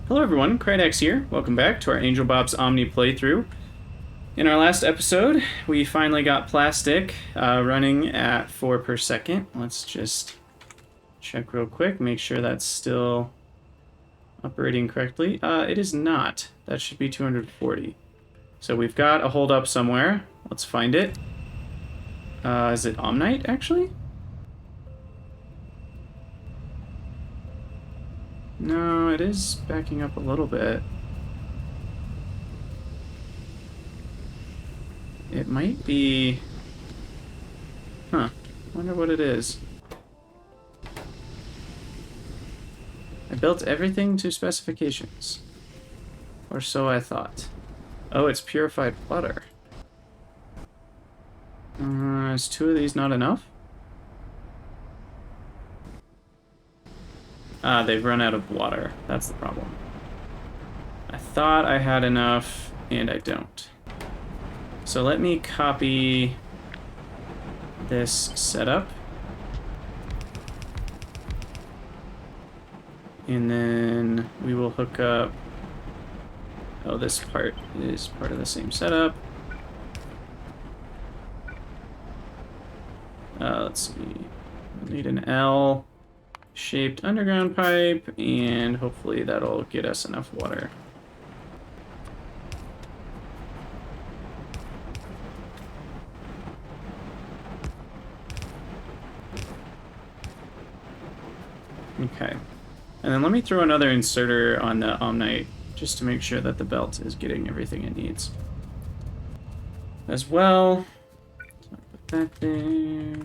Hello everyone, Krydax here. Welcome back to our AngelBobsOmni playthrough. In our last episode, we finally got plastic running at 4 per second. Let's just check real quick, make sure that's still operating correctly. It is not. That should be 240. So we've got a hold up somewhere. Let's find it. Is it Omnite, actually? No, it is backing up a little bit. It might be... Huh. Wonder what it is. I built everything to specifications. Or so I thought. Oh, it's purified water. Is 2 of these not enough? Ah, they've run out of water. That's the problem. I thought I had enough, and I don't. So let me copy this setup. And then we will hook up... Oh, this part is part of the same setup. Let's see. We'll need an L-shaped underground pipe, and hopefully that'll get us enough water. Okay. And then let me throw another inserter on the Omnite just to make sure that the belt is getting everything it needs. As well, so put that there.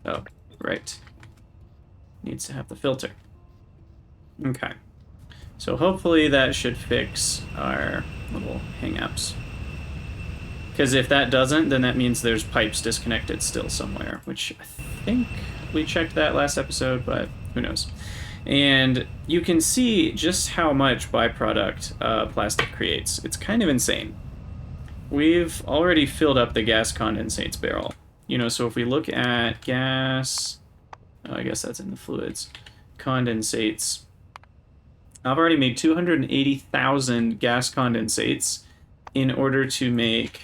Oh, right. Needs to have the filter. Okay. So hopefully that should fix our little hang-ups. Because if that doesn't, then that means there's pipes disconnected still somewhere, which I think we checked that last episode, but who knows. And you can see just how much byproduct plastic creates. It's kind of insane. We've already filled up the gas condensates barrel. You know, so if we look at gas... Oh, I guess that's in the fluids. Condensates. I've already made 280,000 gas condensates in order to make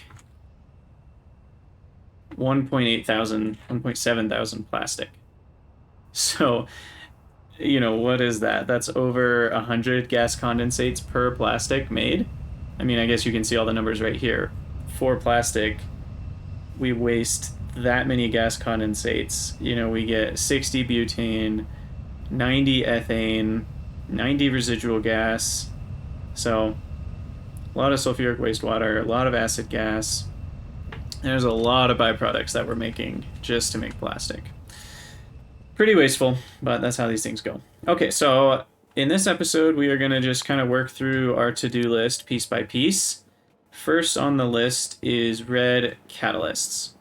1.7 thousand plastic. So, you know, what is that? That's over 100 gas condensates per plastic made. I mean, I guess you can see all the numbers right here. For plastic, we waste that many gas condensates. You know, we get 60 butane, 90 ethane, 90 residual gas. So, a lot of sulfuric wastewater, a lot of acid gas. There's a lot of byproducts that we're making just to make plastic. Pretty wasteful, but that's how these things go. Okay, so in this episode, we are going to just kind of work through our to-do list piece by piece. First on the list is red catalysts.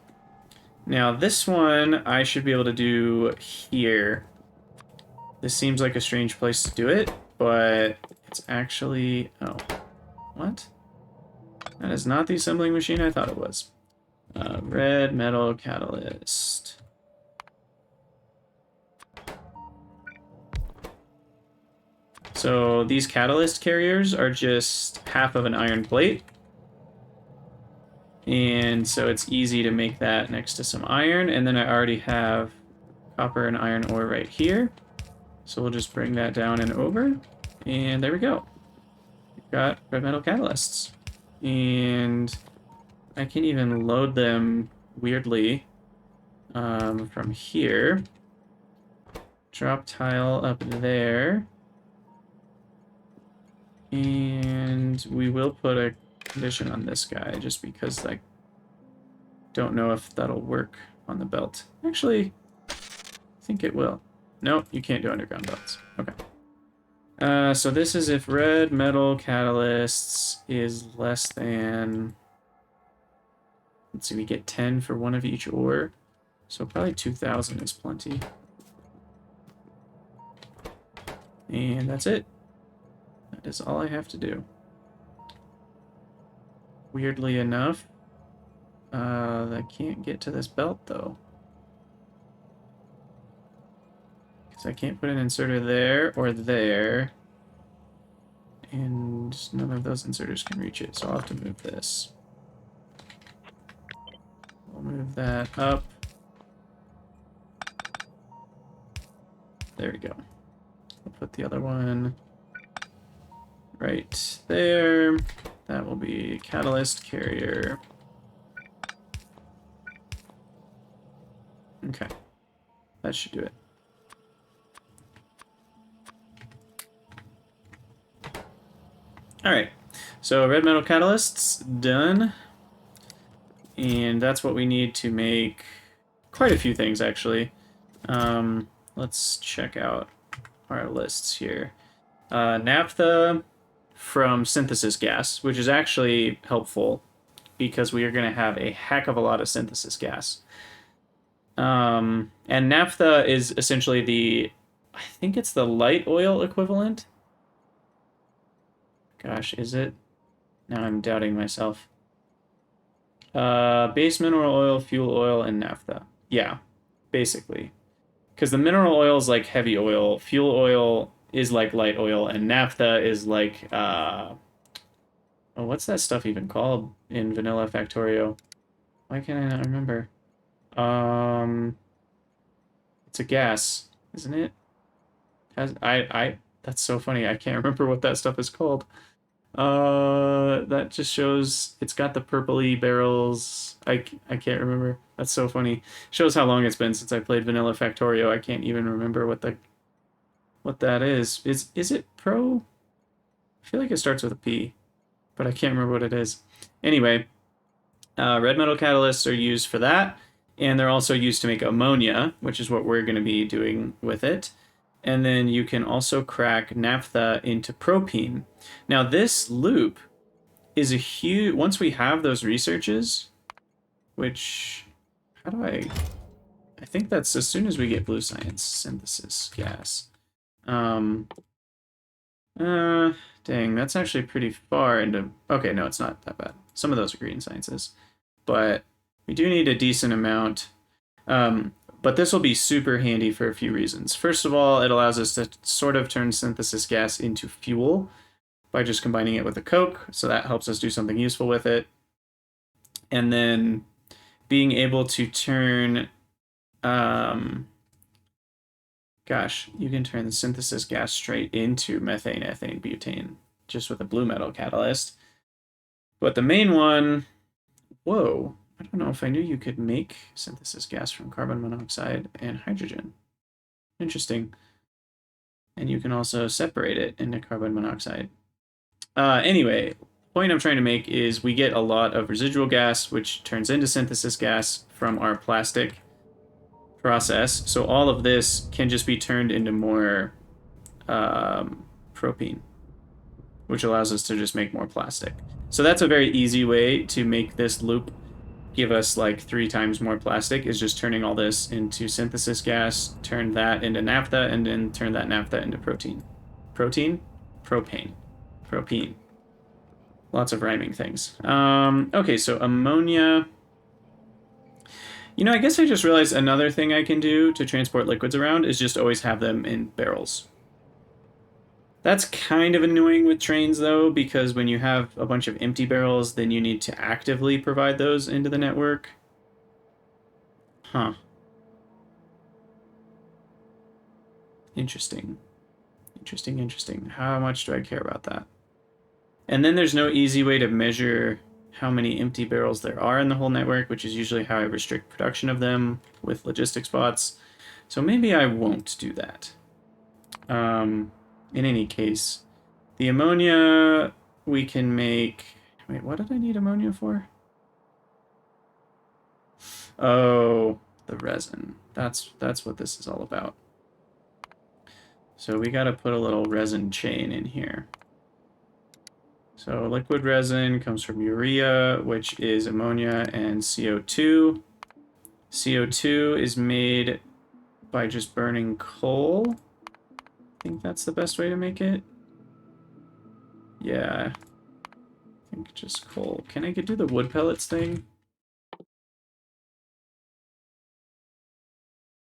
Now, this one I should be able to do here. This seems like a strange place to do it, but it's actually... Oh, what? That is not the assembling machine I thought it was. Red metal catalyst. So these catalyst carriers are just half of an iron plate. And so it's easy to make that next to some iron. And then I already have copper and iron ore right here. So we'll just bring that down and over. And there we go. We've got red metal catalysts. And I can even load them weirdly from here. Drop tile up there. And we will put a condition on this guy just because I don't know if that'll work on the belt. Actually, I think it will. Nope, you can't do underground belts. Okay. So this is if red metal catalysts is less than... Let's see, we get 10 for one of each ore. So probably 2,000 is plenty. And that's it. That is all I have to do. Weirdly enough, I can't get to this belt, though. So I can't put an inserter there or there. And none of those inserters can reach it, so I'll have to move this. We'll move that up. There we go. We'll put the other one right there. That will be catalyst carrier. Okay. That should do it. Alright. So red metal catalysts done. And that's what we need to make quite a few things, actually. Let's check out our lists here. Naphtha from synthesis gas, which is actually helpful because we are going to have a heck of a lot of synthesis gas. And naphtha is essentially I think it's the light oil equivalent. Gosh, is it? Now I'm doubting myself. Base mineral oil, fuel oil, and naphtha. Yeah, basically. Because the mineral oil is like heavy oil, fuel oil is like light oil, and naphtha is like, what's that stuff even called in vanilla Factorio? Why can't I not remember? It's a gas, isn't it? That's so funny. I can't remember what that stuff is called. That just shows it's got the purpley barrels. I can't remember. That's so funny. Shows how long it's been since I played Vanilla Factorio. I can't even remember what that is. Is it Pro? I feel like it starts with a P, but I can't remember what it is. Anyway, red metal catalysts are used for that, and they're also used to make ammonia, which is what we're going to be doing with it. And then you can also crack naphtha into propene. Now this loop is a huge... Once we have those researches, which... How do I think that's as soon as we get blue science synthesis gas. Dang, that's actually pretty far into... Okay, no, it's not that bad. Some of those are green sciences. But we do need a decent amount. But this will be super handy for a few reasons. First of all, it allows us to sort of turn synthesis gas into fuel by just combining it with a coke, so that helps us do something useful with it. And then being able to turn... gosh, you can turn the synthesis gas straight into methane, ethane, butane, just with a blue metal catalyst. But the main one... Whoa. I don't know if I knew you could make synthesis gas from carbon monoxide and hydrogen. Interesting. And you can also separate it into carbon monoxide. Anyway, the point I'm trying to make is we get a lot of residual gas, which turns into synthesis gas from our plastic process. So all of this can just be turned into more propene, which allows us to just make more plastic. So that's a very easy way to make this loop give us like 3 times more plastic, is just turning all this into synthesis gas, turn that into naphtha, and then turn that naphtha into protein. Protein? Propane. Propene. Lots of rhyming things. Okay, so ammonia. You know, I guess I just realized another thing I can do to transport liquids around is just always have them in barrels. That's kind of annoying with trains, though, because when you have a bunch of empty barrels, then you need to actively provide those into the network. Huh. Interesting. Interesting, interesting. How much do I care about that? And then there's no easy way to measure how many empty barrels there are in the whole network, which is usually how I restrict production of them with logistics bots. So maybe I won't do that. In any case, the ammonia we can make... Wait, what did I need ammonia for? Oh, the resin. That's what this is all about. So we got to put a little resin chain in here. So liquid resin comes from urea, which is ammonia and CO2. CO2 is made by just burning coal. I think that's the best way to make it. Yeah, I think just coal. Can I do the wood pellets thing?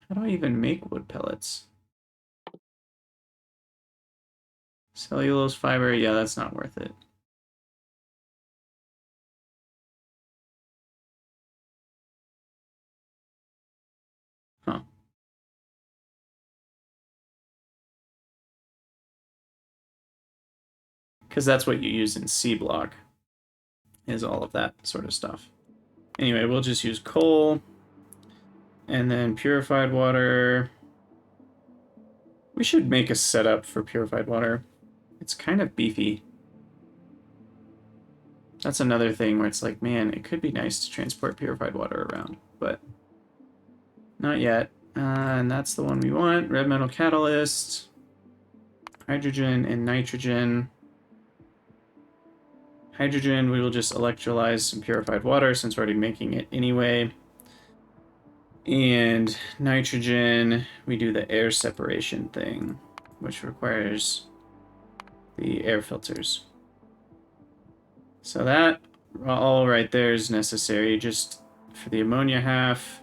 How do I even make wood pellets? Cellulose fiber, yeah, that's not worth it. Huh. Because that's what you use in C block, is all of that sort of stuff. Anyway, we'll just use coal. And then purified water. We should make a setup for purified water. It's kind of beefy. That's another thing where it's like, man, it could be nice to transport purified water around, but not yet. And that's the one we want. Red metal catalyst, hydrogen and nitrogen. Hydrogen, we will just electrolyze some purified water since we're already making it anyway. And nitrogen, we do the air separation thing, which requires the air filters. So that all right there is necessary. Just for the ammonia half,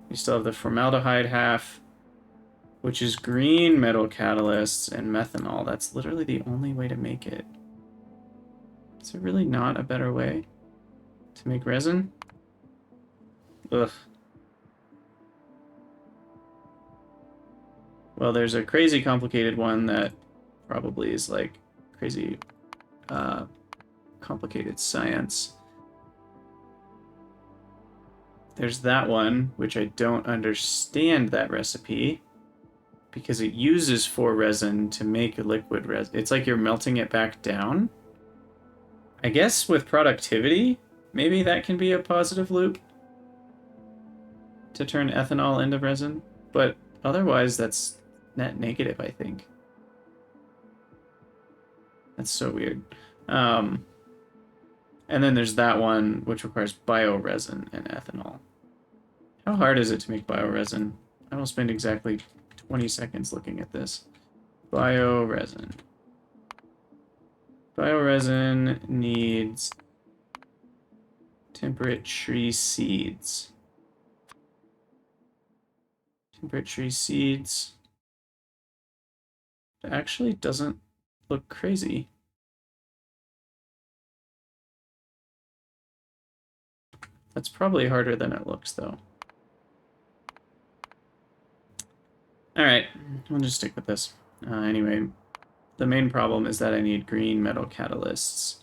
we still have the formaldehyde half, which is green metal catalysts and methanol. That's literally the only way to make it. Is there really not a better way to make resin? Ugh. Well, there's a crazy complicated one that probably is like crazy complicated science. There's that one, which I don't understand that recipe because it uses 4 resin to make a liquid resin. It's like you're melting it back down. I guess with productivity, maybe that can be a positive loop to turn ethanol into resin, but otherwise that's net negative, I think. That's so weird. And then there's that one, which requires bioresin and ethanol. How hard is it to make bioresin? I will spend exactly 20 seconds looking at this. Bioresin. Bioresin needs temperate tree seeds. Temperate tree seeds. It actually doesn't look crazy. That's probably harder than it looks, though. Alright, we'll just stick with this. Anyway, the main problem is that I need green metal catalysts,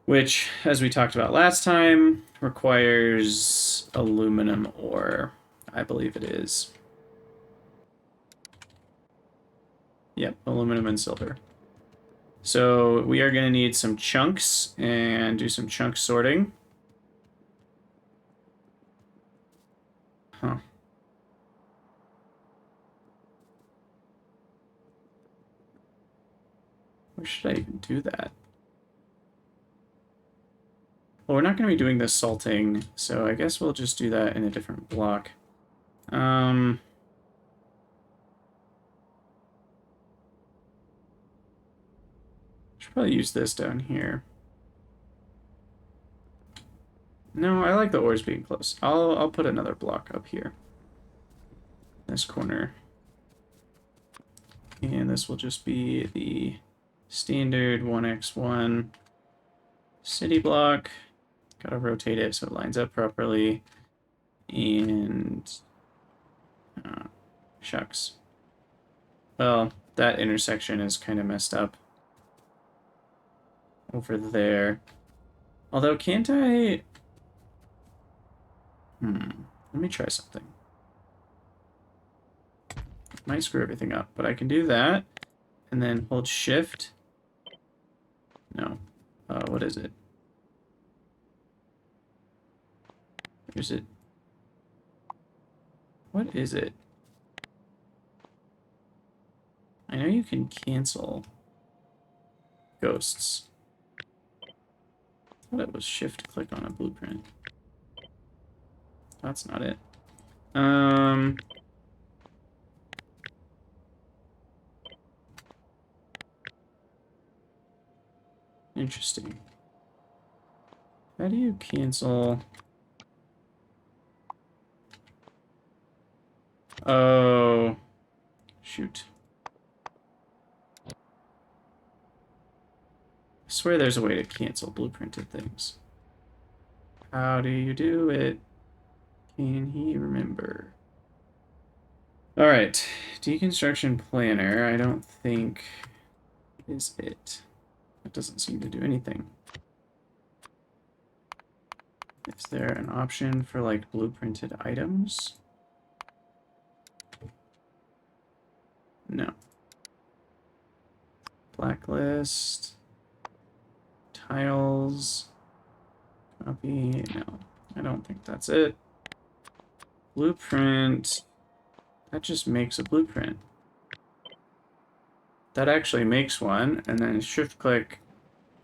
which, as we talked about last time, requires aluminum ore. I believe it is. Yep, aluminum and silver. So we are going to need some chunks and do some chunk sorting. Huh. Where should I even do that? Well, we're not going to be doing the salting, so I guess we'll just do that in a different block. Should probably use this down here. No, I like the ores being close. I'll put another block up here. This corner. And this will just be the standard 1x1 city block. Gotta rotate it so it lines up properly. And shucks. Well, that intersection is kind of messed up over there. Although, can't I... let me try something. Might screw everything up, but I can do that. And then hold shift. No. What is it? Is it? What is it? I know you can cancel ghosts. I thought it was shift click on a blueprint. That's not it. Interesting. How do you cancel? Oh, shoot. swear there's a way to cancel blueprinted things. How do you do it? Can he remember? All right, deconstruction planner, I don't think is it. It doesn't seem to do anything. Is there an option for like blueprinted items? No. Blacklist. Tiles. Copy. No, I don't think that's it. Blueprint. That just makes a blueprint. That actually makes one, and then shift click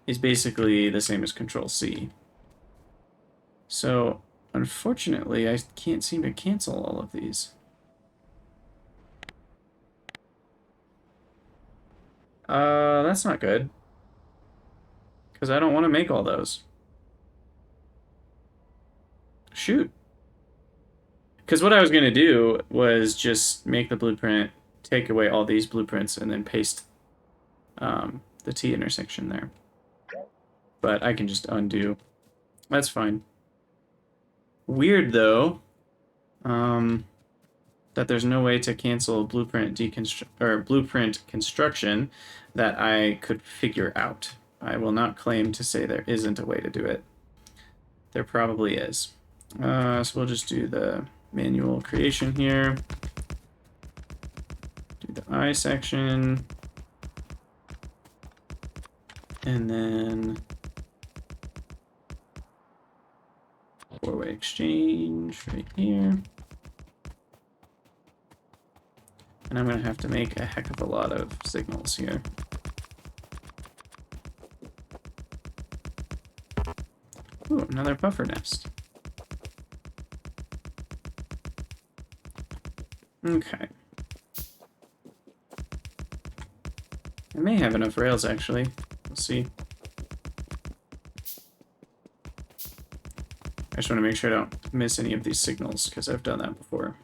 is basically the same as Control C. So, unfortunately, I can't seem to cancel all of these. That's not good. Because I don't want to make all those. Shoot. Because what I was going to do was just make the blueprint, take away all these blueprints, and then paste the T intersection there. But I can just undo. That's fine. Weird, though, that there's no way to cancel blueprint construction that I could figure out. I will not claim to say there isn't a way to do it. There probably is. So we'll just do the manual creation here. Do the I section. And then four-way exchange right here. And I'm going to have to make a heck of a lot of signals here. Ooh, another buffer nest. Okay. I may have enough rails, actually. We'll see. I just want to make sure I don't miss any of these signals, because I've done that before.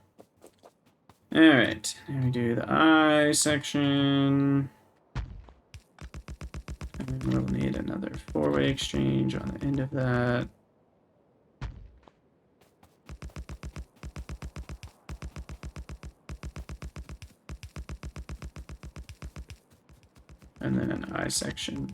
Alright, now we do the I section. And we'll need another four-way exchange on the end of that. And then an I section.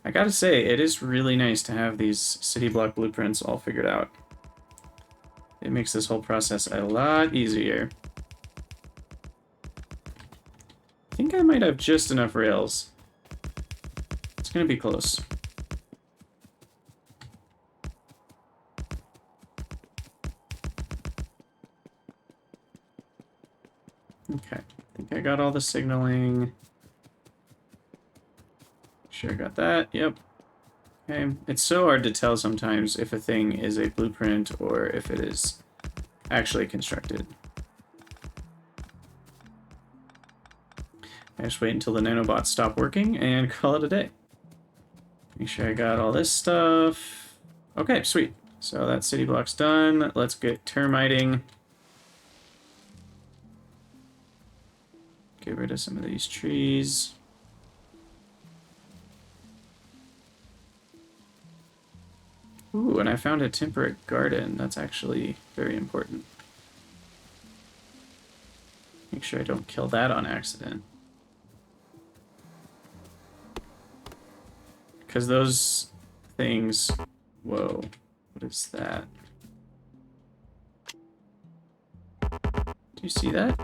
I gotta say, it is really nice to have these city block blueprints all figured out. It makes this whole process a lot easier. I think I might have just enough rails. It's gonna be close. Okay, I think I got all the signaling. Sure, got that. Yep. Okay. It's so hard to tell sometimes if a thing is a blueprint or if it is actually constructed. I just wait until the nanobots stop working and call it a day. Make sure I got all this stuff. Okay, sweet. So that city block's done. Let's get termiting. Get rid of some of these trees. Ooh, and I found a temperate garden. That's actually very important. Make sure I don't kill that on accident. Because those things... Whoa, what is that? Do you see that?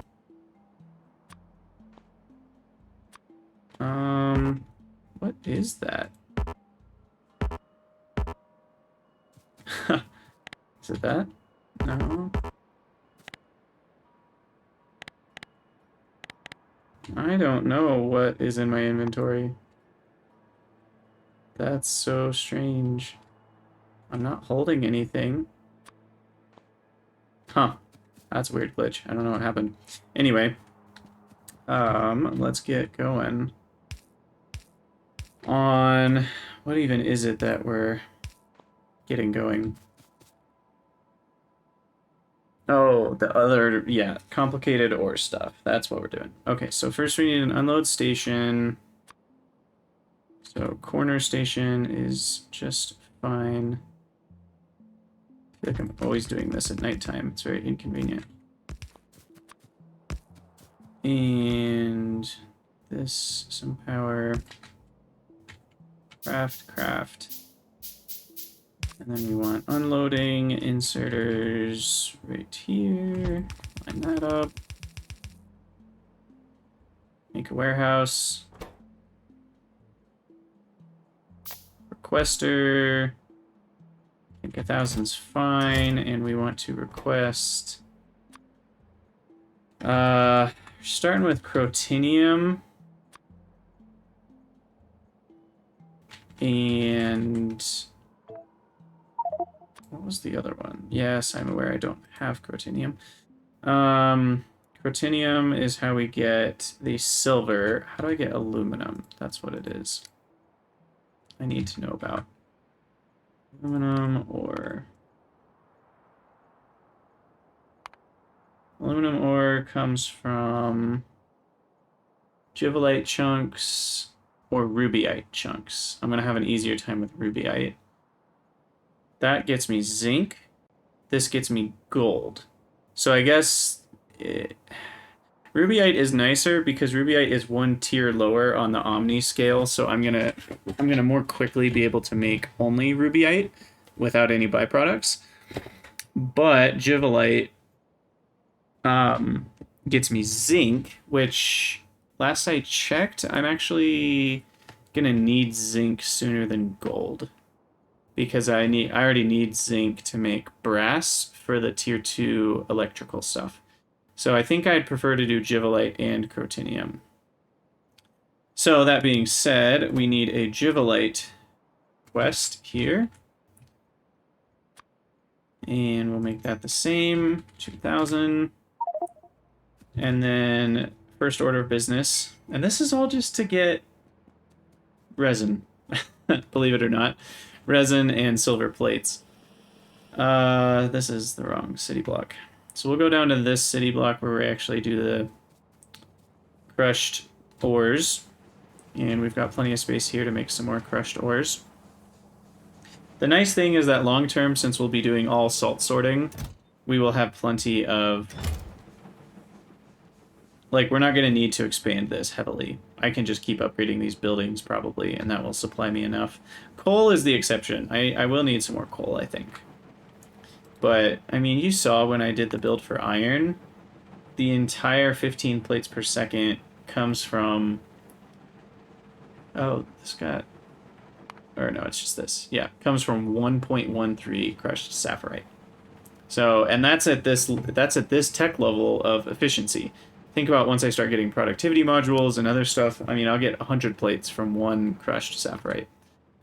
What is that? Is it that? No. I don't know what is in my inventory. That's so strange. I'm not holding anything. Huh. That's a weird glitch. I don't know what happened. Anyway. Let's get going on... What even is it that we're getting going? Oh, the other, yeah, complicated ore stuff. That's what we're doing. Okay, so first we need an unload station. So corner station is just fine. I feel like I'm always doing this at nighttime. It's very inconvenient. And this, some power. Craft. And then we want unloading inserters right here. Line that up. Make a warehouse. Requester. I think 1,000's fine, and we want to request. Starting with Crotinium. And what was the other one? Yes, I'm aware I don't have Crotinium. Crotinium is how we get the silver. How do I get aluminum? That's what it is. I need to know about. Aluminum ore. Aluminum ore comes from Givelite chunks or rubyite chunks. I'm going to have an easier time with rubyite. That gets me zinc. This gets me gold. So I guess rubyite is nicer because rubyite is one tier lower on the Omni scale. So I'm gonna more quickly be able to make only rubyite without any byproducts. But Givelite gets me zinc, which last I checked, I'm actually gonna need zinc sooner than gold. Because I already need zinc to make brass for the tier 2 electrical stuff. So I think I'd prefer to do Givelite and Crotinium. So that being said, we need a Givelite quest here. And we'll make that the same, 2,000. And then first order of business. And this is all just to get resin, believe it or not. Resin and silver plates. This is the wrong city block. So we'll go down to this city block where we actually do the crushed ores. And we've got plenty of space here to make some more crushed ores. The nice thing is that long term, since we'll be doing all salt sorting, we will have plenty of... Like, we're not going to need to expand this heavily. I can just keep upgrading these buildings, probably, and that will supply me enough. Coal is the exception. I will need some more coal, I think. But, I mean, you saw when I did the build for iron, the entire 15 plates per second comes from... Oh, this got... Or no, it's just this. Yeah, comes from 1.13 crushed sapphirite. So, and that's at this tech level of efficiency. Think about once I start getting productivity modules and other stuff, I mean, I'll get 100 plates from one crushed sapphirite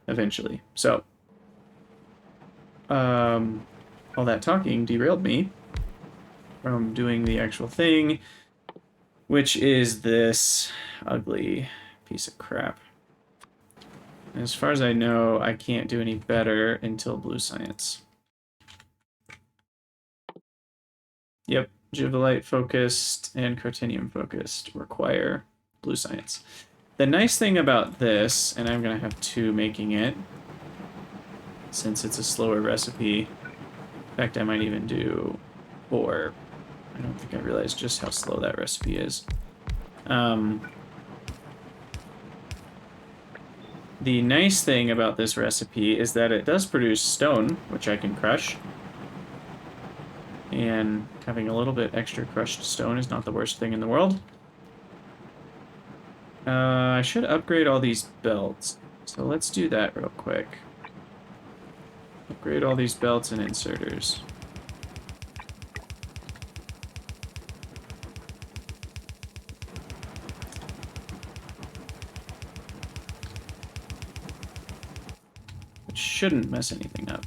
eventually. So, all that talking derailed me from doing the actual thing, which is this ugly piece of crap. As far as I know, I can't do any better until blue science. Yep. Givelite focused and Crotinium focused require blue science. The nice thing about this, and I'm going to have 2 making it, since it's a slower recipe. In fact, I might even do 4. I don't think I realized just how slow that recipe is. The nice thing about this recipe is that it does produce stone, which I can crush. And having a little bit extra crushed stone is not the worst thing in the world. I should upgrade all these belts. So let's do that real quick. Upgrade all these belts and inserters. Which shouldn't mess anything up.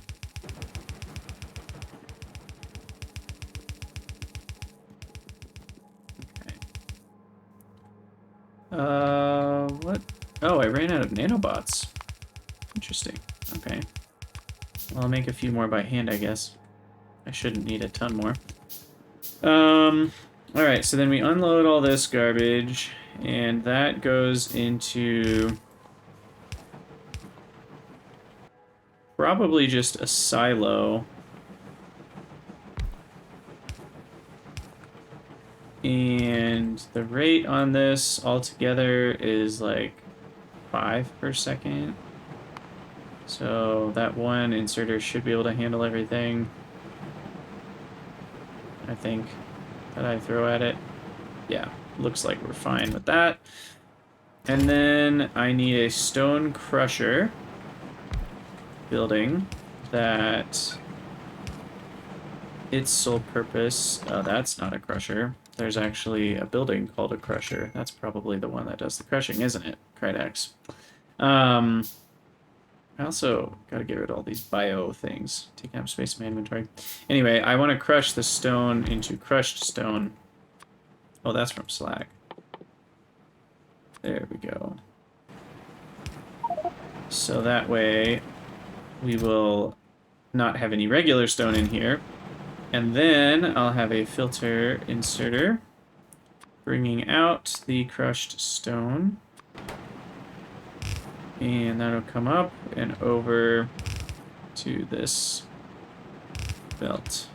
What? Oh, I ran out of nanobots. Interesting. Okay. Well, I'll make a few more by hand, I guess. I shouldn't need a ton more. All right, so then we unload all this garbage, and that goes into probably just a silo. And the rate on this altogether is like 5 per second. So that one inserter should be able to handle everything, I think, that I throw at it. Yeah, looks like we're fine with that. And then I need a stone crusher building that its sole purpose... Oh, that's not a crusher. There's actually a building called a crusher. That's probably the one that does the crushing, isn't it? Krydax. I also gotta get rid of all these bio things. Taking up space in my inventory. Anyway, I want to crush the stone into crushed stone. Oh, that's from slag. There we go. So that way we will not have any regular stone in here. And then I'll have a filter inserter bringing out the crushed stone. And that'll come up and over to this belt.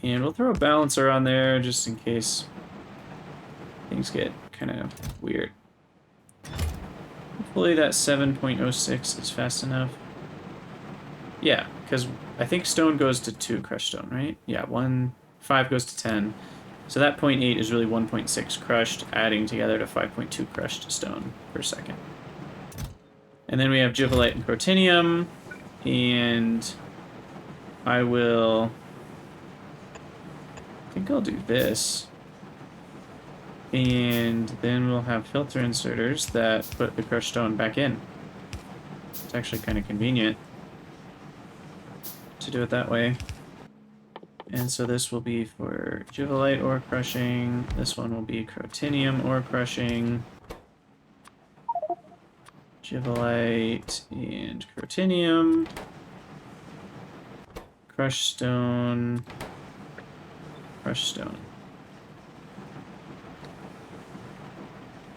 And we'll throw a balancer on there just in case things get kind of weird. Hopefully that 7.06 is fast enough. Yeah, because I think stone goes to 2 crushed stone, right? Yeah, 5 goes to 10. So that 0.8 is really 1.6 crushed, adding together to 5.2 crushed stone per second. And then we have Givelite and Protinium, and I think I'll do this. And then we'll have filter inserters that put the crushed stone back in. It's actually kind of convenient to do it that way. And so this will be for Givelite ore crushing. This one will be Crotinium ore crushing. Givelite and Crotinium. Crushed stone. Crushed stone.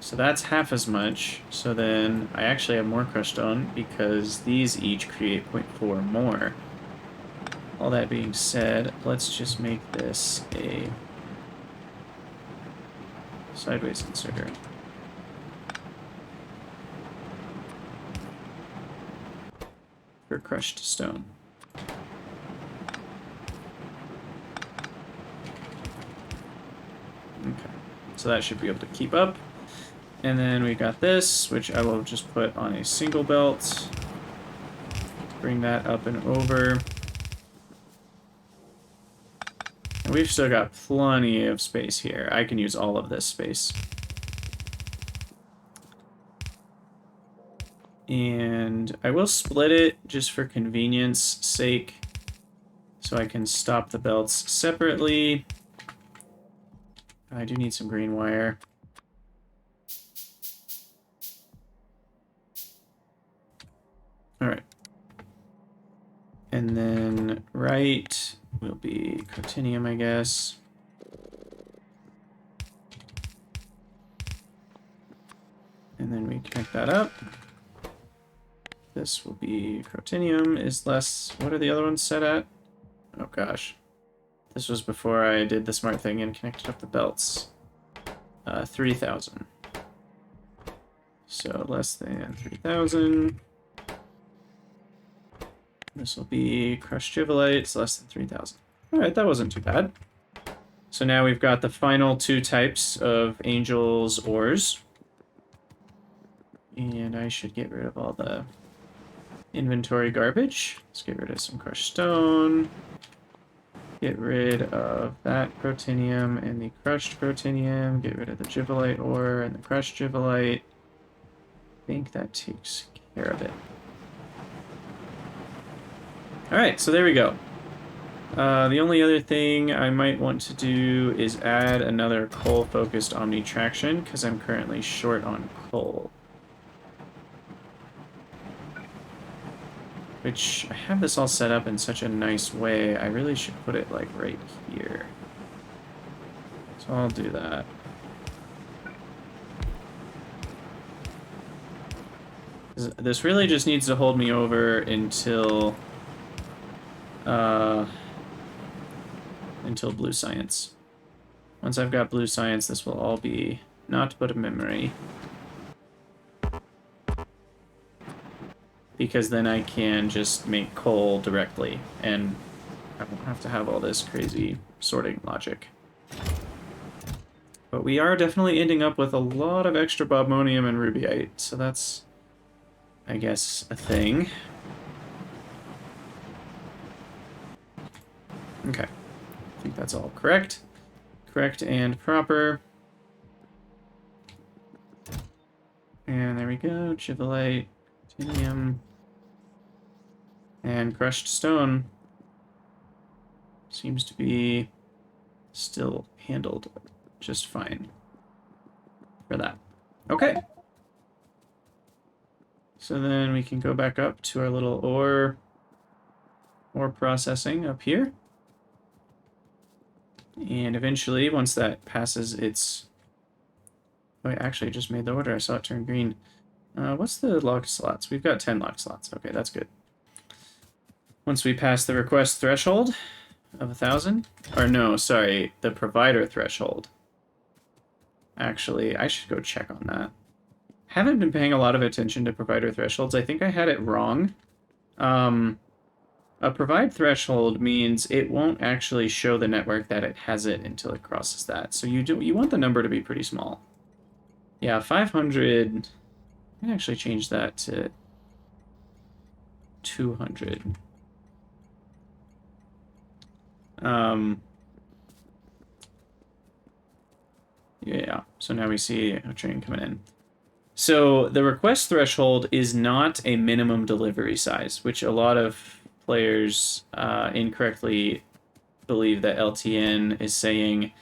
So that's half as much. So then I actually have more crushed stone because these each create 0.4 more. All that being said, let's just make this a sideways inserter. For crushed stone. Okay, so that should be able to keep up. And then we got this, which I will just put on a single belt. Bring that up and over. And we've still got plenty of space here. I can use all of this space. And I will split it just for convenience sake. So I can stop the belts separately. I do need some green wire. Alright. And then right will be Crotinium, I guess. And then we connect that up. This will be Crotinium is less... What are the other ones set at? Oh gosh. This was before I did the smart thing and connected up the belts. 3,000. So less than 3,000. This will be crushed Givelite. It's less than 3,000. Alright, that wasn't too bad. So now we've got the final 2 types of Angel's ores. And I should get rid of all the inventory garbage. Let's get rid of some crushed stone. Get rid of that Protinium and the crushed Protinium. Get rid of the Givelite ore and the crushed Givelite. I think that takes care of it. Alright, so there we go. The only other thing I might want to do is add another coal-focused Omni traction, because I'm currently short on coal. Which, I have this all set up in such a nice way, I really should put it, like, right here. So I'll do that. This really just needs to hold me over until blue science. Once I've got blue science, this will all be naught but a memory. Because then I can just make coal directly, and I won't have to have all this crazy sorting logic. But we are definitely ending up with a lot of extra bobmonium and rubyite, so that's, I guess, a thing. Okay. I think that's all correct. Correct and proper. And there we go. Chivalite, titanium, and crushed stone. Seems to be still handled just fine for that. Okay. So then we can go back up to our little ore processing up here. And eventually, once that passes its... Oh, actually, I just made the order. I saw it turn green. What's the log slots? We've got 10 log slots. Okay, that's good. Once we pass the request threshold of 1,000... Or no, sorry, the provider threshold. Actually, I should go check on that. Haven't been paying a lot of attention to provider thresholds. I think I had it wrong. A provide threshold means it won't actually show the network that it has it until it crosses that. So you want the number to be pretty small. Yeah, 500. I can actually change that to 200. Yeah, so now we see a train coming in. So the request threshold is not a minimum delivery size, which a lot of players incorrectly believe that LTN is saying,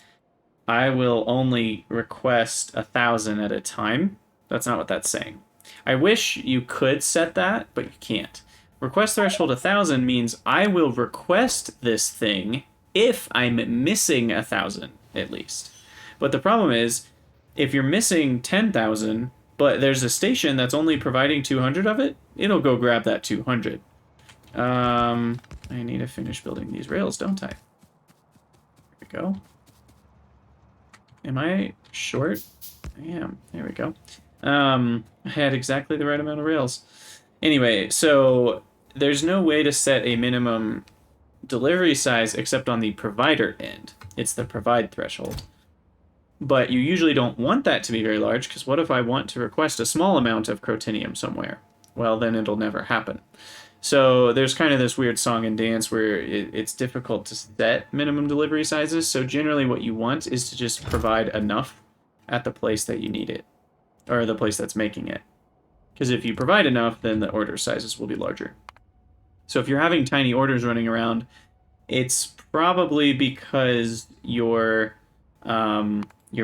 I will only request 1,000 at a time. That's not what that's saying. I wish you could set that, but you can't. Request threshold 1,000 means I will request this thing if I'm missing 1,000 at least. But the problem is, if you're missing 10,000, but there's a station that's only providing 200 of it, it'll go grab that 200. I need to finish building these rails, don't I? There we go. Am I short? I am. There we go. I had exactly the right amount of rails. Anyway, so there's no way to set a minimum delivery size except on the provider end. It's the provide threshold. But you usually don't want that to be very large, because what if I want to request a small amount of crotinium somewhere? Well, then it'll never happen. So there's kind of this weird song and dance where it's difficult to set minimum delivery sizes. So generally what you want is to just provide enough at the place that you need it, or the place that's making it. Because if you provide enough, then the order sizes will be larger. So if you're having tiny orders running around, it's probably because your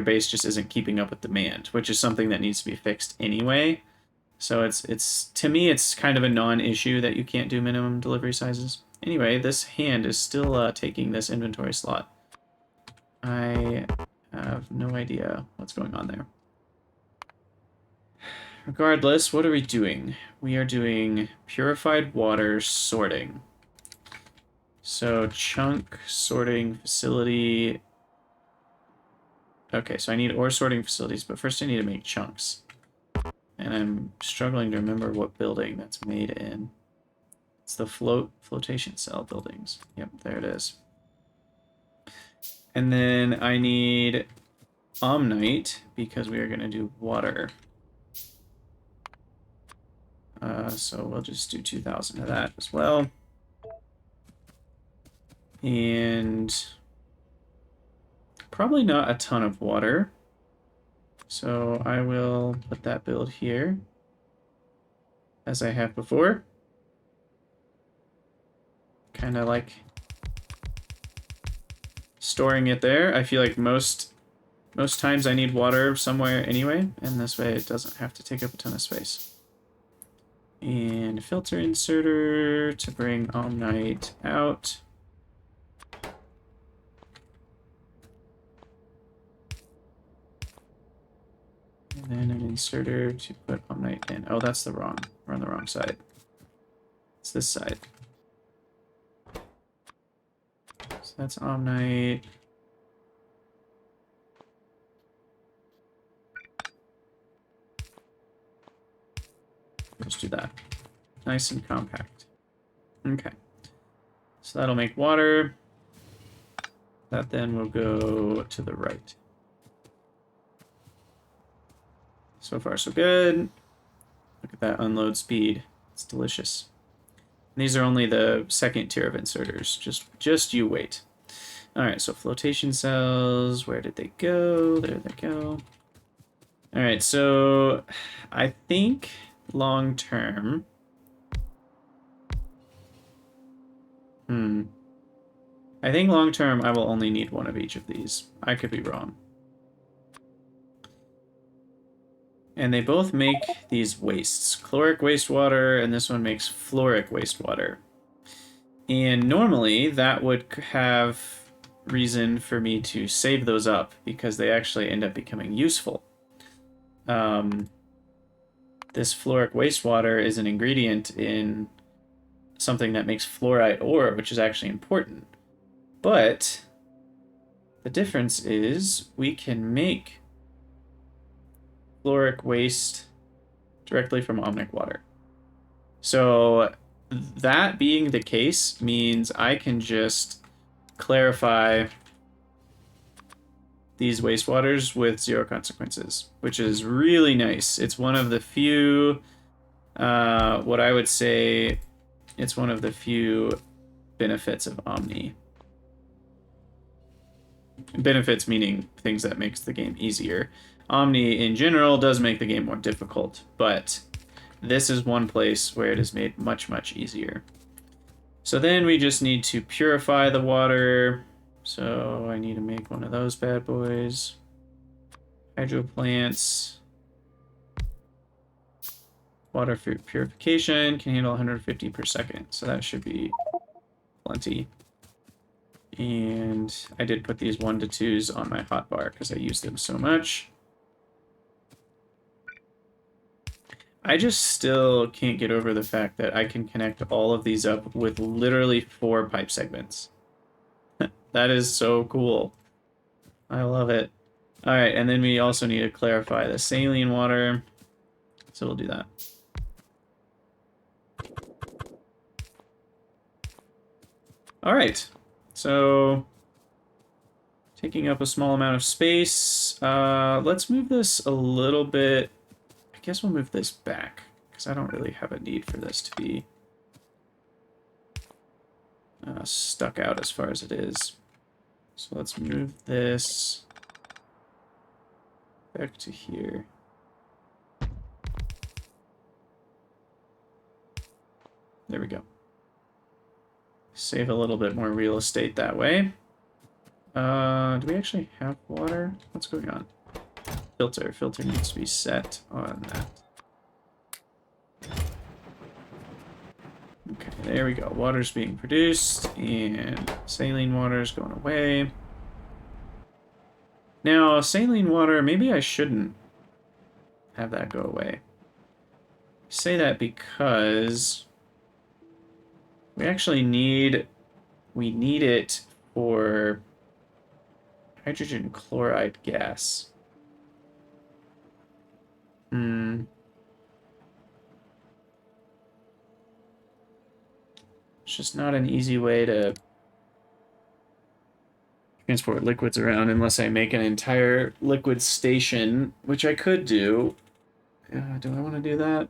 base just isn't keeping up with demand, which is something that needs to be fixed anyway. So it's to me, it's kind of a non-issue that you can't do minimum delivery sizes. Anyway, this hand is still taking this inventory slot. I have no idea what's going on there. Regardless, what are we doing? We are doing purified water sorting. So chunk sorting facility. Okay, so I need ore sorting facilities, but first I need to make chunks. And I'm struggling to remember what building that's made in. It's the flotation cell buildings. Yep, there it is. And then I need Omnite, because we are going to do water. So we'll just do 2,000 of that as well. And probably not a ton of water. So I will put that build here, as I have before. Kind of like storing it there. I feel like most times I need water somewhere anyway, and this way it doesn't have to take up a ton of space. And filter inserter to bring Omnite out. And then an inserter to put Omnite in. Oh, that's the wrong. We're on the wrong side. It's this side. So that's Omnite. Let's do that. Nice and compact. Okay. So that'll make water. That then will go to the right. So far, so good. Look at that unload speed. It's delicious. And these are only the second tier of inserters. Just you wait. All right, so flotation cells. Where did they go? There they go. All right, so I think long term. I think long term I will only need one of each of these. I could be wrong. And they both make these wastes. Chloric wastewater, and this one makes fluoric wastewater. And normally that would have reason for me to save those up because they actually end up becoming useful. This fluoric wastewater is an ingredient in something that makes fluorite ore, which is actually important. But the difference is we can make fluoric waste directly from Omnicwater. So that being the case means I can just clarify these wastewaters with 0 consequences, which is really nice. It's one of the few, what I would say, it's one of the few benefits of Omni. Benefits meaning things that makes the game easier. Omni in general does make the game more difficult, but this is one place where it is made much, much easier. So then we just need to purify the water. So I need to make one of those bad boys. Hydro plants. Water purification can handle 150 per second. So that should be plenty. And I did put these 1 to 2s on my hotbar because I use them so much. I just still can't get over the fact that I can connect all of these up with literally 4 pipe segments. That is so cool. I love it. All right, and then we also need to clarify the saline water. So we'll do that. All right, so taking up a small amount of space. Let's move this a little bit. I guess we'll move this back because I don't really have a need for this to be stuck out as far as it is. So let's move this back to here. There we go. Save a little bit more real estate that way. Do we actually have water? What's going on? Filter. Filter needs to be set on that. Okay, there we go. Water's being produced, and saline water's going away. Now, saline water, maybe I shouldn't have that go away. I say that because we actually need it for hydrogen chloride gas. It's just not an easy way to transport liquids around unless I make an entire liquid station, which I could do. Do I want to do that?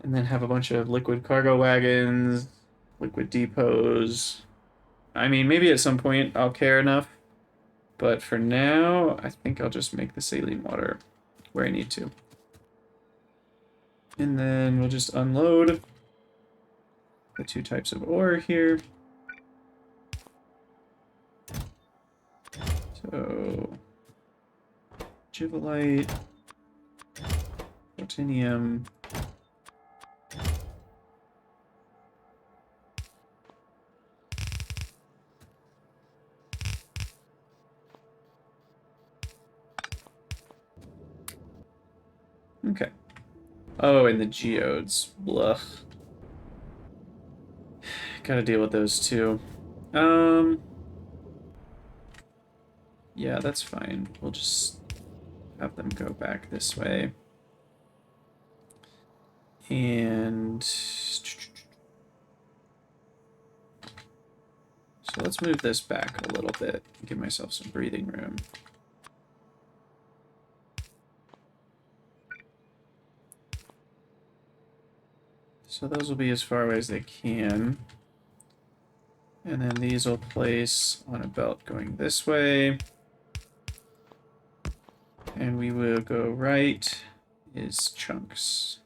And then have a bunch of liquid cargo wagons, liquid depots. I mean, maybe at some point I'll care enough. But for now, I think I'll just make the saline water where I need to. And then we'll just unload the 2 types of ore here. So, Givelite, Protinium, Okay. Oh, and the geodes. Blah. Gotta deal with those too. Yeah, that's fine. We'll just have them go back this way. And so let's move this back a little bit and give myself some breathing room. So those will be as far away as they can. And then these will place on a belt going this way. And we will go right is chunks.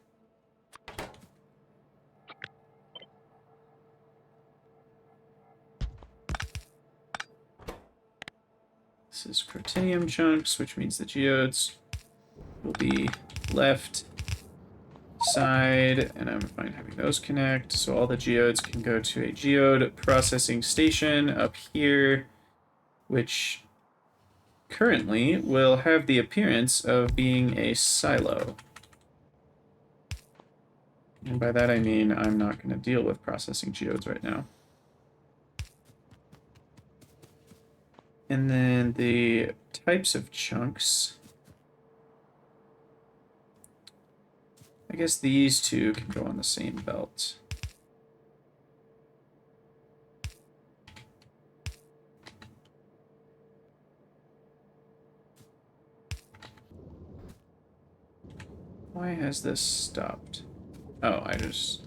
This is Critinium chunks, which means the geodes will be left side, and I'm fine having those connect. So all the geodes can go to a geode processing station up here, which currently will have the appearance of being a silo. And by that I mean I'm not going to deal with processing geodes right now. And then the types of chunks. I guess these two can go on the same belt. Why has this stopped? Oh, I just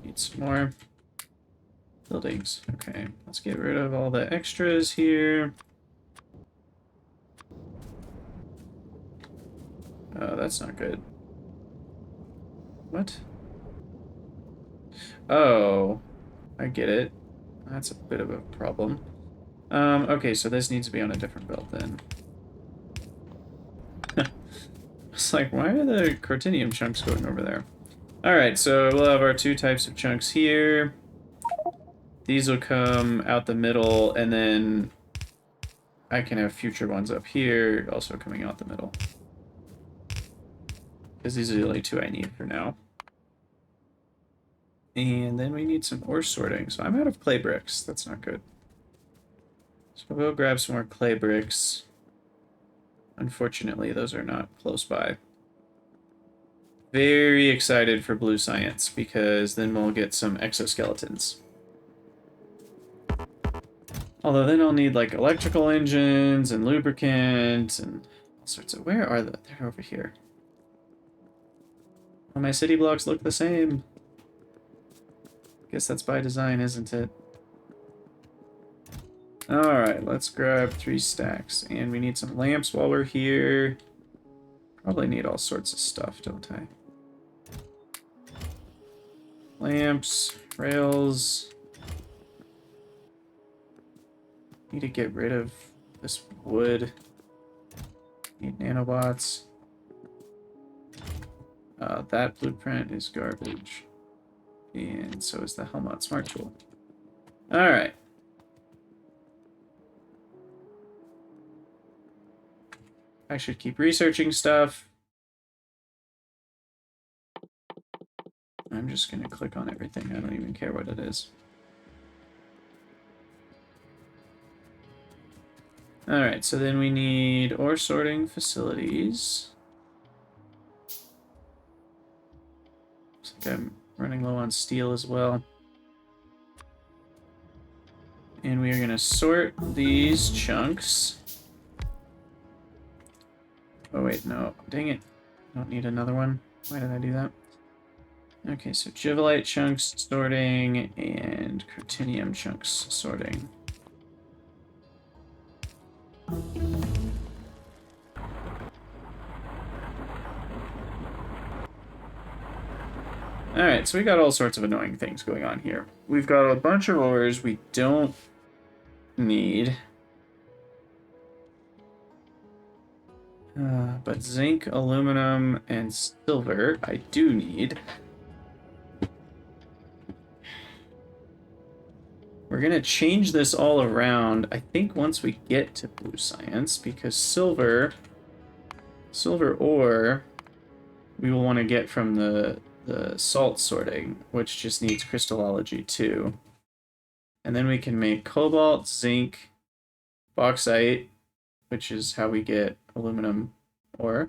need some more buildings. Okay, let's get rid of all the extras here. Oh, that's not good. What? Oh, I get it. That's a bit of a problem. Okay, so this needs to be on a different belt then. It's like, why are the Cortinium chunks going over there? Alright, so we'll have our two types of chunks here. These will come out the middle, and then I can have future ones up here also coming out the middle. Because these are the only two I need for now. And then we need some ore sorting. So I'm out of clay bricks. That's not good. So we'll grab some more clay bricks. Unfortunately, those are not close by. Very excited for blue science, because then we'll get some exoskeletons. Although then I'll need like electrical engines and lubricant and all sorts of... Where are they? They're over here. Well, my city blocks look the same. Guess that's by design, isn't it? Alright, let's grab 3 stacks. And we need some lamps while we're here. Probably need all sorts of stuff, don't I? Lamps, rails. Need to get rid of this wood. Need nanobots. That blueprint is garbage. And so is the Helmut Smart Tool. Alright. I should keep researching stuff. I'm just going to click on everything. I don't even care what it is. Alright, so then we need ore sorting facilities. Looks like I'm running low on steel as well. And we are going to sort these chunks. Oh wait, no. Dang it. I don't need another one. Why did I do that? Okay, so Jivelite chunks sorting and Critinium chunks sorting. Alright, so we got all sorts of annoying things going on here. We've got a bunch of ores we don't need. But zinc, aluminum, and silver I do need. We're going to change this all around, I think, once we get to blue science, because silver ore we will want to get from the salt sorting, which just needs crystallology too. And then we can make cobalt, zinc, bauxite, which is how we get aluminum ore.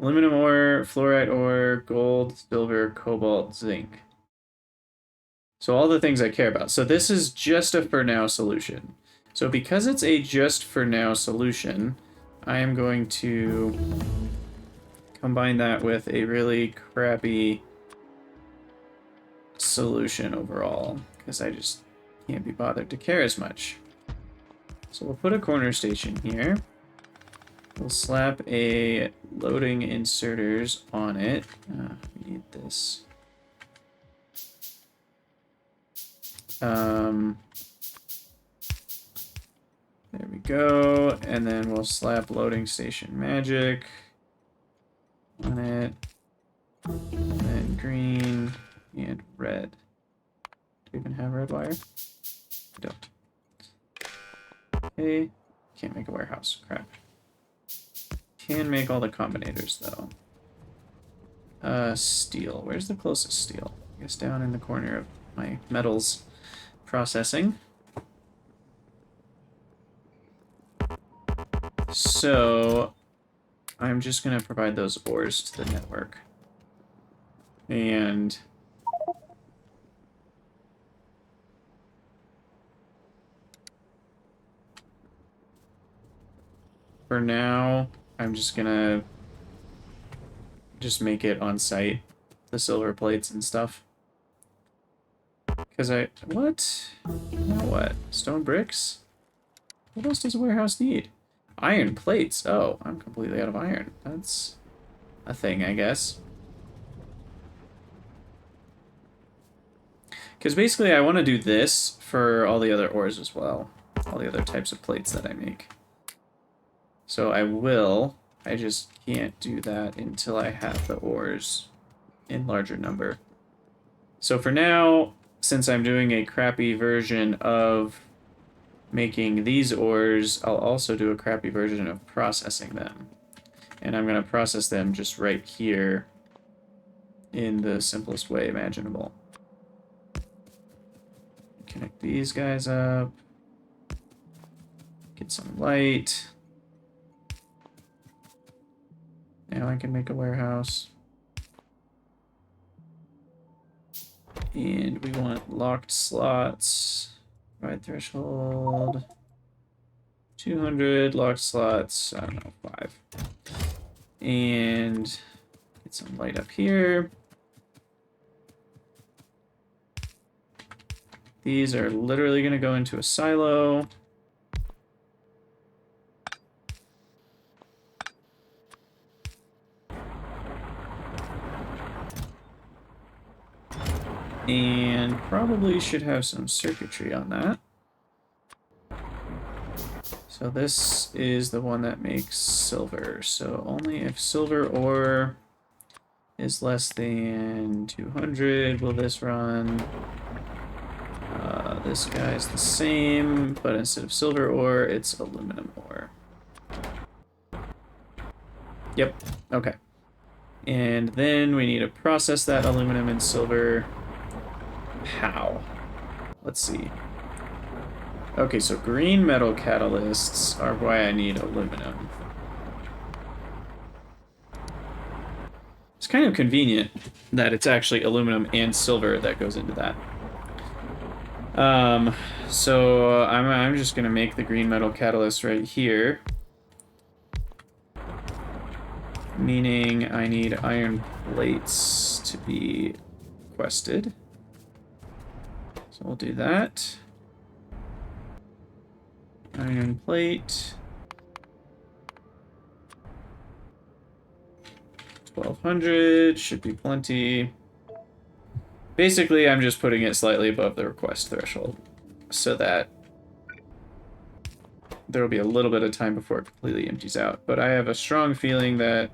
Aluminum ore, fluorite ore, gold, silver, cobalt, zinc. So all the things I care about. So this is just a for now solution. So because it's a just for now solution, I am going to combine that with a really crappy solution overall, because I just can't be bothered to care as much. So we'll put a corner station here. We'll slap a loading inserters on it. We need this. There we go. And then we'll slap loading station magic on it. And then green and red. Do we even have red wire? We don't. Okay. Can't make a warehouse. Crap. Can make all the combinators though. Steel. Where's the closest steel? I guess down in the corner of my metals processing. So I'm just going to provide those ores to the network. And for now, I'm just going to just make it on site, the silver plates and stuff. Because what? Now what? Stone bricks? What else does a warehouse need? Iron plates. Oh, I'm completely out of iron. That's a thing, I guess. Because basically I want to do this for all the other ores as well. All the other types of plates that I make. So I will. I just can't do that until I have the ores in larger number. So for now, since I'm doing a crappy version of making these ores, I'll also do a crappy version of processing them. And I'm going to process them just right here in the simplest way imaginable. Connect these guys up. Get some light. Now I can make a warehouse. And we want locked slots. Provide threshold. 200 locked slots. I don't know, 5. And get some light up here. These are literally going to go into a silo. And probably should have some circuitry on that. So this is the one that makes silver. So only if silver ore is less than 200 will this run. This guy's the same, but instead of silver ore, it's aluminum ore. Yep, okay. And then we need to process that aluminum and silver. How? Let's see. Okay, so green metal catalysts are why I need aluminum. It's kind of convenient that it's actually aluminum and silver that goes into that. So I'm just gonna make the green metal catalyst right here. Meaning I need iron plates to be quested. So we'll do that. Iron plate. 1200 should be plenty. Basically, I'm just putting it slightly above the request threshold so that there will be a little bit of time before it completely empties out. But I have a strong feeling that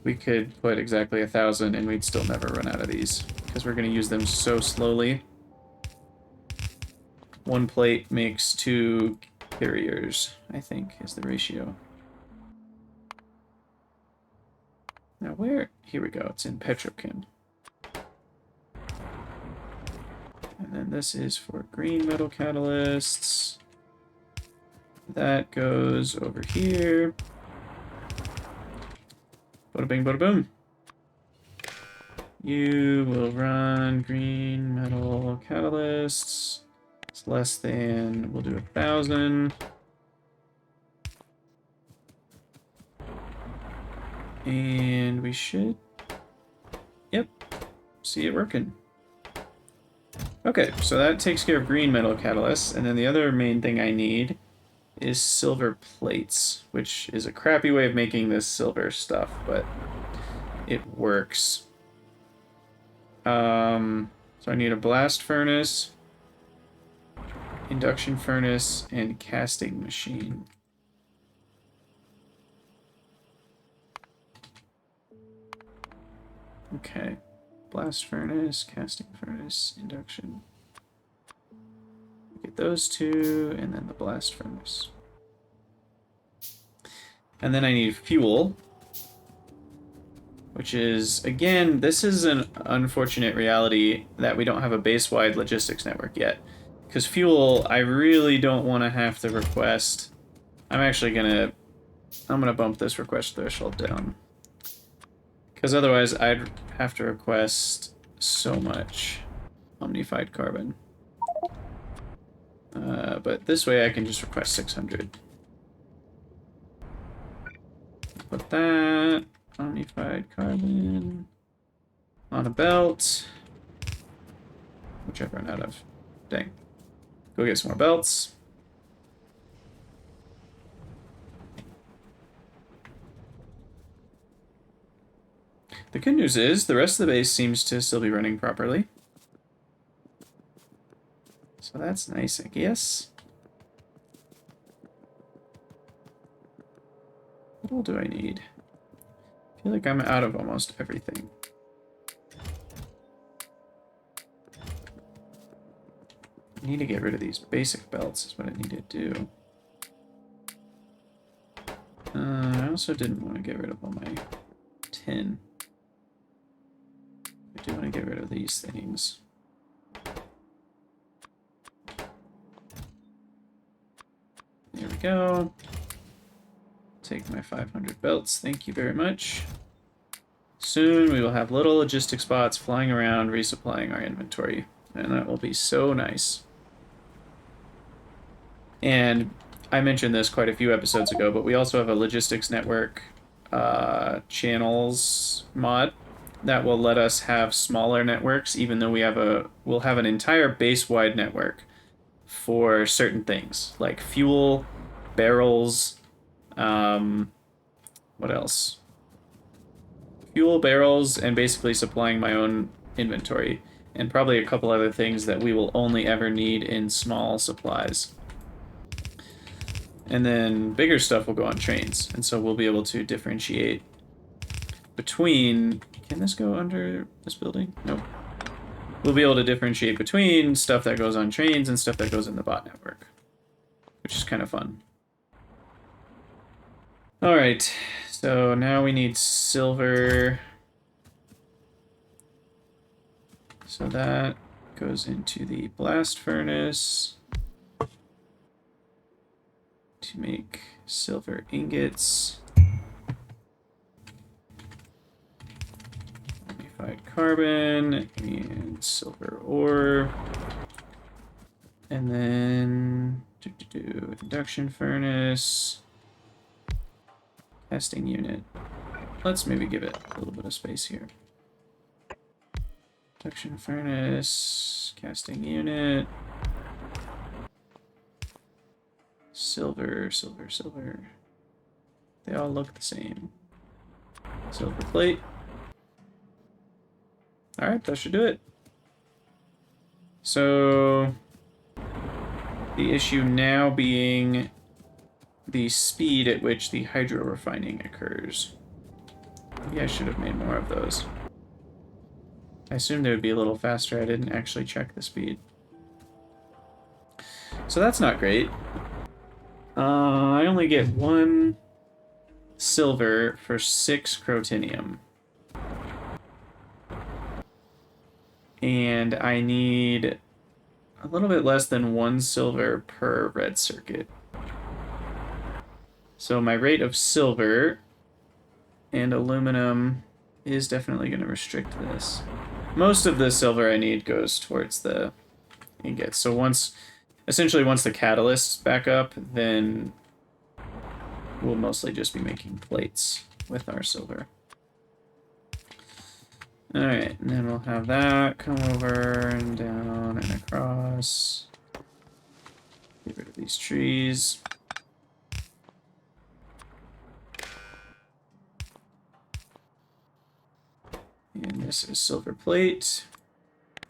we could put exactly 1,000 and we'd still never run out of these because we're going to use them so slowly. One plate makes 2 carriers, I think, is the ratio. Now where? Here we go. It's in Petrochem. And then this is for green metal catalysts. That goes over here. Bada bing, bada boom. You will run green metal catalysts. It's less than, we'll do 1,000. And we should, yep, see it working. Okay, so that takes care of green metal catalysts, and then the other main thing I need is silver plates, which is a crappy way of making this silver stuff, but it works. So I need a blast furnace, induction furnace, and casting machine. Okay, blast furnace, casting furnace, induction. Get those two, and then the blast furnace. And then I need fuel, which is, again, this is an unfortunate reality that we don't have a base-wide logistics network yet. Because fuel, I really don't want to have to request. I'm gonna bump this request threshold down. Because otherwise I'd have to request so much omnified carbon. But this way I can just request 600. Put that omnified carbon on a belt, which I've run out of. Dang. Go get some more belts. The good news is the rest of the base seems to still be running properly. So that's nice, I guess. What all do I need? I feel like I'm out of almost everything. I need to get rid of these basic belts is what I need to do. I also didn't want to get rid of all my tin. I do want to get rid of these things. There we go. Take my 500 belts, thank you very much. Soon we will have little logistic spots flying around resupplying our inventory, and that will be so nice. And I mentioned this quite a few episodes ago, but we also have a logistics network channels mod that will let us have smaller networks, even though we'll have an entire base-wide network for certain things, like fuel, barrels, what else? Fuel, barrels, and basically supplying my own inventory, and probably a couple other things that we will only ever need in small supplies. And then bigger stuff will go on trains, and so we'll be able to differentiate between... Can this go under this building? Nope. We'll be able to differentiate between stuff that goes on trains and stuff that goes in the bot network, which is kind of fun. Alright, so now we need silver. So that goes into the blast furnace to make silver ingots. Omnified carbon and silver ore. And then induction furnace. Casting unit. Let's maybe give it a little bit of space here. Induction furnace, casting unit. Silver, silver, silver. They all look the same. Silver plate. Alright, that should do it. So, the issue now being the speed at which the hydro refining occurs. Maybe I should have made more of those. I assumed they would be a little faster. I didn't actually check the speed. So that's not great. I only get 1 silver for 6 crotinium. And I need a little bit less than 1 silver per red circuit. So my rate of silver and aluminum is definitely going to restrict this. Most of the silver I need goes towards the ingots. So essentially once the catalyst's back up, then we'll mostly just be making plates with our silver. Alright, and then we'll have that come over and down and across. Get rid of these trees. And this is silver plate.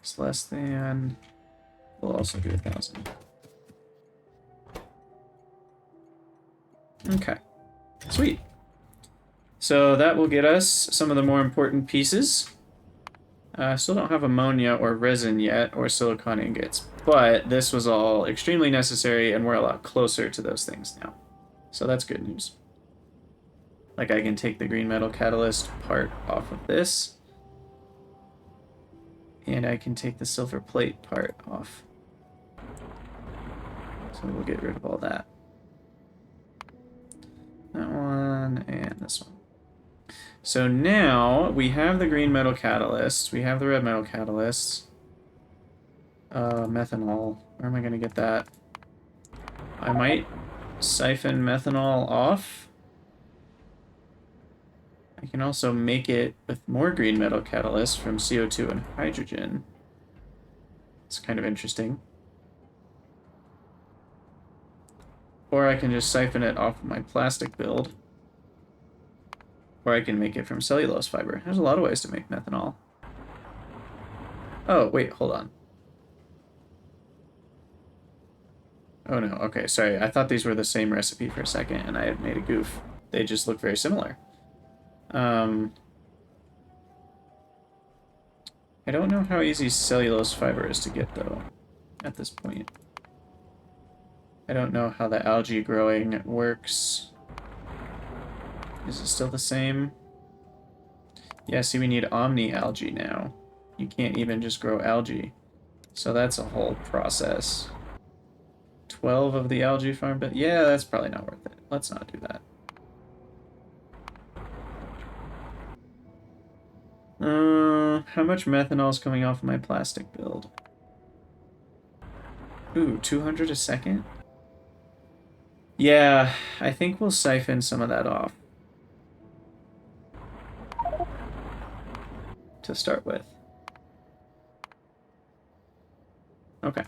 It's less than. We'll also do 1,000. Okay. Sweet. So that will get us some of the more important pieces. Still don't have ammonia or resin yet, or silicon ingots, but this was all extremely necessary, and we're a lot closer to those things now. So that's good news. Like, I can take the green metal catalyst part off of this, and I can take the silver plate part off. So we'll get rid of all that. That one, and this one. So now we have the green metal catalyst, we have the red metal catalyst. Methanol, where am I going to get that? I might siphon methanol off. I can also make it with more green metal catalyst from CO2 and hydrogen. It's kind of interesting. Or I can just siphon it off of my plastic build. Or I can make it from cellulose fiber. There's a lot of ways to make methanol. Oh, wait, hold on. Oh no, okay, sorry. I thought these were the same recipe for a second, and I had made a goof. They just look very similar. I don't know how easy cellulose fiber is to get, though, at this point. I don't know how the algae growing works. Is it still the same? Yeah, see, we need Omni-algae now. You can't even just grow algae. So that's a whole process. 12 of the algae farm, but yeah, that's probably not worth it. Let's not do that. How much methanol is coming off of my plastic build? Ooh, 200 a second? Yeah, I think we'll siphon some of that off. To start with. Okay.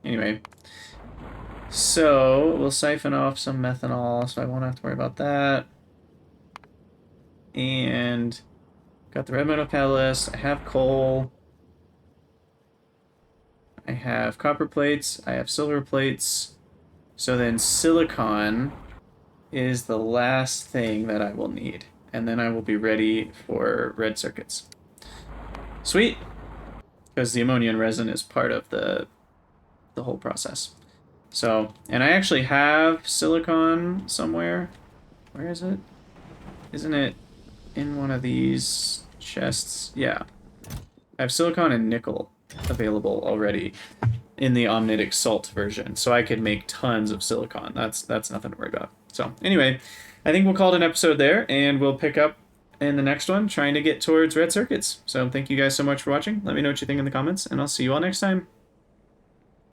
Anyway. So, we'll siphon off some methanol, so I won't have to worry about that. And got the red metal catalyst. I have coal. I have copper plates. I have silver plates. So then silicon is the last thing that I will need. And then I will be ready for red circuits. Sweet! Because the ammonia and resin is part of the whole process. So, and I actually have silicon somewhere. Where is it? Isn't it in one of these chests? Yeah. I have silicon and nickel available already in the omnitic salt version. So I could make tons of silicon. That's nothing to worry about. So anyway, I think we'll call it an episode there, and we'll pick up in the next one trying to get towards red circuits. So thank you guys so much for watching. Let me know what you think in the comments, and I'll see you all next time.